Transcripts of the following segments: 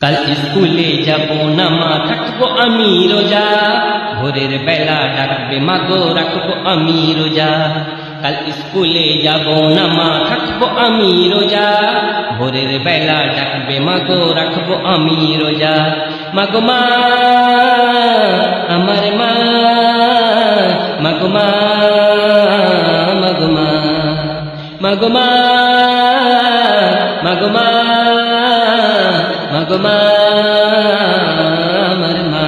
কাল স্কুলে যাব না মা, থাকবো আমি রোজা। ভোরের বেলা ডাকবে মা গো, রাখবো আমি রোজা। কাল স্কুলে যাব না মা, থাকবো আমি রোজা। ভোরের বেলা ডাকবে মা গো, রাখবো আমি রোজা। মা গো মা, আমার মা, মা গো মা, মা গো মা, মা গো মা, মা গো মা, মা গো মা, আমার মা।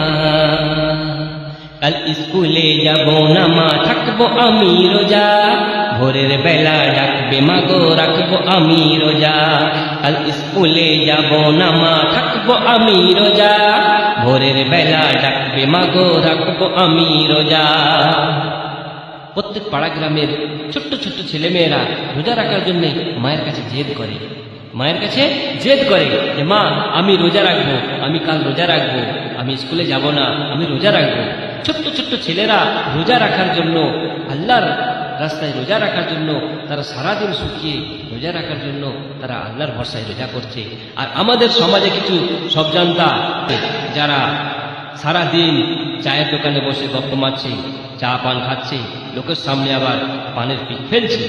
কাল স্কুলে যাব না মা, থাকবো আমি রোজা। ভোরের বেলা ডাকবে মা গো, রাখবো আমি রোজা। কাল স্কুলে যাব না মা, থাকবো আমি রোজা। ভোরের বেলা ডাকবে মা গো, রাখবো আমি রোজা। প্রত্যেক পাড়া গ্রামের ছোট্ট ছোট্ট ছেলেমেয়েরা রোজা রাখার জন্য মায়ের কাছে জেদ করে, মায়ের কাছে জেদ করে যে মা আমি রোজা রাখবো, আমি কাল রোজা রাখবো, আমি স্কুলে যাব না, আমি রোজা রাখবো। ছোট্ট ছোট্ট ছেলেরা রোজা রাখার জন্য, আল্লাহর রাস্তায় রোজা রাখার জন্য তারা সারাদিন শুকিয়ে রোজা রাখার জন্য তারা আল্লাহর ভরসায় রোজা করছে। আর আমাদের সমাজে কিছু সবজান্তা যারা সারাদিন চায়ের দোকানে বসে গপ্প মারছে, চা পান খাচ্ছে, লোকের সামনে আবার পানের পিক ফেলছে,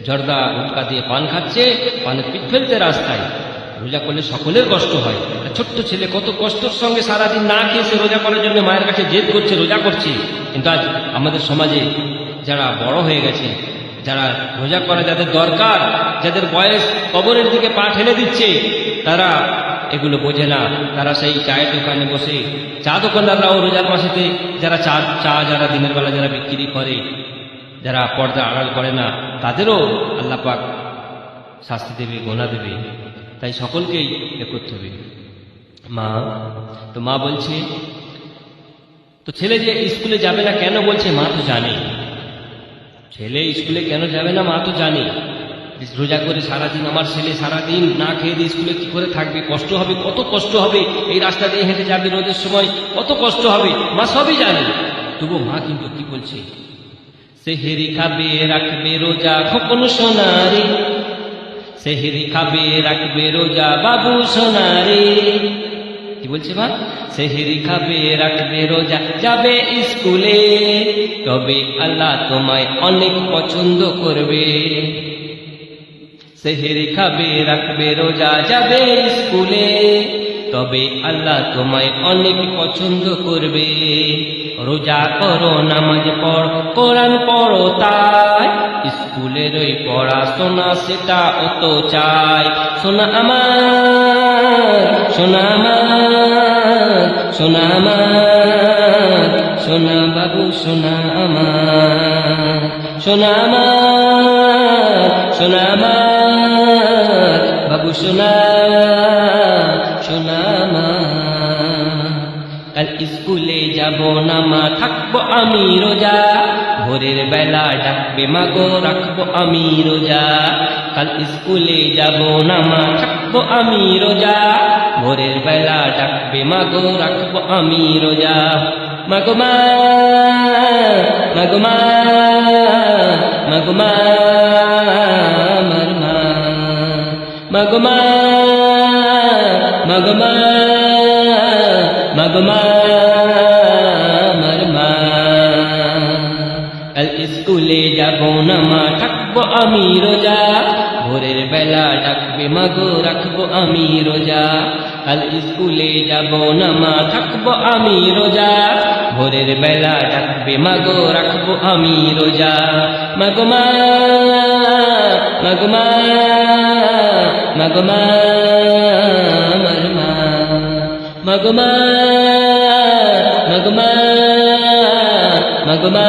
জর্দা গুটকা দিয়ে পান খাচ্ছে, পানের পিক ফেলতে রাস্তায়। রোজা করলে সকলের কষ্ট হয়। ছোট্ট ছেলে কত কষ্টের সঙ্গে সারাদিন না খেয়ে সে রোজা করার জন্য মায়ের কাছে জেদ করছে, রোজা করছে। কিন্তু আজ আমাদের সমাজে যারা বড় হয়ে গেছে, যারা রোজা করা যাদের দরকার, যাদের বয়স কবরের দিকে পা ঠেলে দিচ্ছে, তারা এগুলো বোঝে না। তারা সেই চায়ের দোকানে বসে, চা দোকানদাররাও রোজার মাসেতে যারা চা যারা দিনের বেলা যারা বিক্রি করে, যারা পর্দা আড়াল করে না, তাদেরও আল্লাহ পাক শাস্তি দেবে, গোনা দেবে। তাই সকলকেই এ করতে হবে। মা তো মা বলছে, তো ছেলে যে স্কুলে যাবে না কেন বলছে? মা তো জানে ছেলে স্কুলে কেন যাবে না, মা তো জানে। রোজা করে সারাদিন আমার ছেলে সারাদিন না খেয়ে দিয়ে স্কুলে কি করে থাকবে, কষ্ট হবে, কত কষ্ট হবে। এই রাস্তা দিয়ে হেঁটে যাবে রোদের সময়, কত কষ্ট হবে, মা সবই জানে। তবু মা কিন্তু কি বলছে? সেহেরি খাবে রাখবে রোজা খোকন সোনারে, সেহেরি খাবে রাখবে রোজা বাবু সোনারে। কি বলছে মা? সেহেরি খাবে রাখবে রোজা, যাবে স্কুলে, তবে আল্লাহ তোমায় অনেক পছন্দ করবে। সেহেরি খাবে রাখবে রোজা, যাবে স্কুলে, তবে আল্লাহ তোমায় অনেক পছন্দ করবে। রোজা করো, নামাজ পড়ো, কোরআন পড়ো, তাই স্কুলের ওই পড়াশোনা সেটা অত চাই। সোনা আমার, সোনা আমার, সোনা আমার, সোনা বাবু সোনা আমার, সোনা আমার, সোনা আমার, বাবু সোনা, সোনা আমার। কাল স্কুলে যাব না মা, থাকবো আমি রোজা। ভোরের বেলা ডাকবে মা গো, রাখবো আমি রোজা। কাল স্কুলে যাব না মা, থাকবো আমি রোজা। ভোরের বেলা ডাকবে মা গো, রাখবো আমি রোজা। মা গো মা, মা গো মা, মা গো মা, আমার মা, মা গো মা, মা গো মা, মা গো মা, আমার মা। কাল স্কুলে যাব না মা, থাকবো আমি রোজা। ভোরের বেলা ডাকবে মা গো, রাখবো আমি রোজা। কাল স্কুলে যাব না মা, থাকবো আমি রোজা। ভোরের বেলা ডাকবে মা গো, রাখবো আমি রোজা। মা গো মা, মা গো মা, মা গো মা, আমার মা, মা গো মা, মা গো মা, মা গো মা।